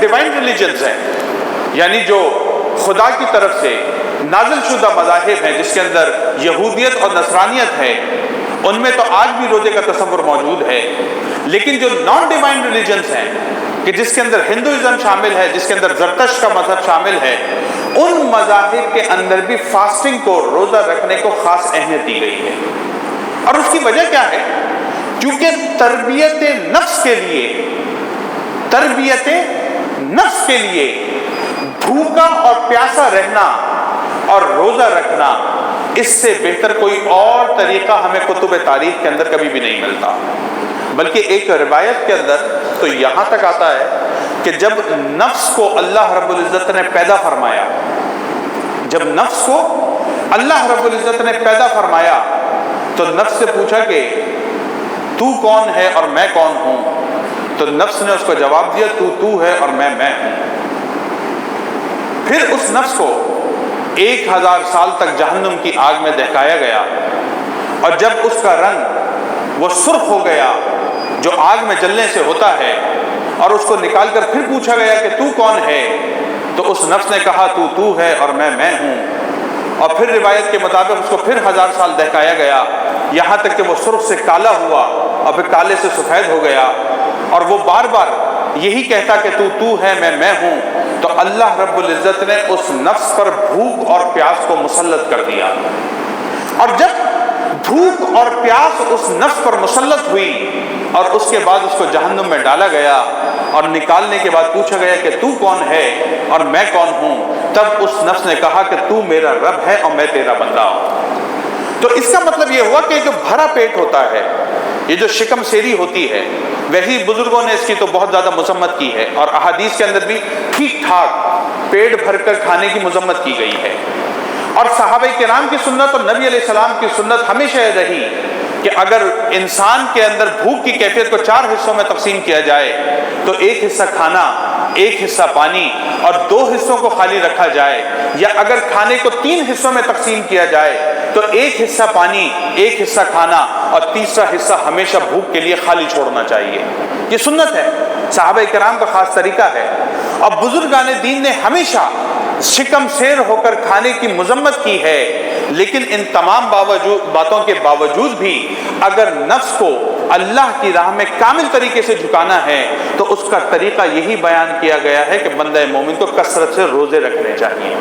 Divine religions ہیں، یعنی جو خدا کی طرف سے نازل شدہ مذاہب ہیں جس کے اندر یہودیت اور نصرانیت ہے، ان میں تو آج بھی روزے کا تصور موجود ہے. لیکن جو نان ڈیوائن ریلیجنز ہیں کہ جس کے اندر ہندوازم شامل ہے، جس کے اندر زرتشت کا مذہب شامل ہے، ان مذاہب کے اندر بھی فاسٹنگ کو، روزہ رکھنے کو خاص اہمیت دی گئی ہے. اور اس کی وجہ کیا ہے؟ کیونکہ تربیت نفس کے لیے بھوکا اور پیاسا رہنا اور روزہ رکھنا، اس سے بہتر کوئی اور طریقہ ہمیں کتب تاریخ کے اندر کبھی بھی نہیں ملتا. بلکہ ایک روایت کے اندر تو یہاں تک آتا ہے کہ جب نفس کو اللہ رب العزت نے پیدا فرمایا، تو نفس سے پوچھا کہ تو کون ہے اور میں کون ہوں؟ تو نفس نے اس کو جواب دیا تو ہے اور میں ہوں. پھر اس نفس کو 1000 سال تک جہنم کی آگ میں دہکایا گیا، اور جب اس کا رنگ وہ سرخ ہو گیا جو آگ میں جلنے سے ہوتا ہے، اور اس کو نکال کر پھر پوچھا گیا کہ تو کون ہے، تو اس نفس نے کہا تو ہے اور میں ہوں. اور پھر روایت کے مطابق اس کو پھر 1000 سال دہکایا گیا، یہاں تک کہ وہ سرخ سے کالا ہوا اور پھر کالے سے سفید ہو گیا، اور وہ بار بار یہی کہتا کہ تو ہے میں ہوں. تو اللہ رب العزت نے اس نفس پر بھوک اور پیاس کو مسلط کر دیا. اور جب بھوک اور پیاس اس نفس پر مسلط ہوئی اور اس کے بعد اس کو جہنم میں ڈالا گیا اور نکالنے کے بعد پوچھا گیا کہ تو کون ہے اور میں کون ہوں، تب اس نفس نے کہا کہ تو میرا رب ہے اور میں تیرا بندہ ہوں. تو اس کا مطلب یہ ہوا کہ جو بھرا پیٹ ہوتا ہے، یہ جو شکم سیری ہوتی ہے، وہی بزرگوں نے اس کی تو بہت زیادہ مذمت کی ہے، اور احادیث کے اندر بھی ٹھیک ٹھاک پیٹ بھر کر کھانے کی مذمت کی گئی ہے. اور صحابہ کرام کی سنت اور نبی علیہ السلام کی سنت ہمیشہ یہ رہی کہ اگر انسان کے اندر بھوک کی کیفیت کو 4 حصوں میں تقسیم کیا جائے تو 1 حصہ کھانا، 1 حصہ پانی اور 2 حصوں کو خالی رکھا جائے، یا اگر کھانے کو 3 حصوں میں تقسیم کیا جائے تو 1 حصہ پانی، 1 حصہ کھانا اور تیسرا حصہ ہمیشہ بھوک کے لیے خالی چھوڑنا چاہیے. یہ سنت ہے، صحابہ کرام کا خاص طریقہ ہے. اور بزرگان دین نے ہمیشہ شکم سیر ہو کر کھانے کی مذمت کی ہے، لیکن ان تمام باتوں کے باوجود بھی اگر نفس کو اللہ کی راہ میں کامل طریقے سے جھکانا ہے تو اس کا طریقہ یہی بیان کیا گیا ہے کہ بندہ مومن کو کثرت سے روزے رکھنے چاہیے.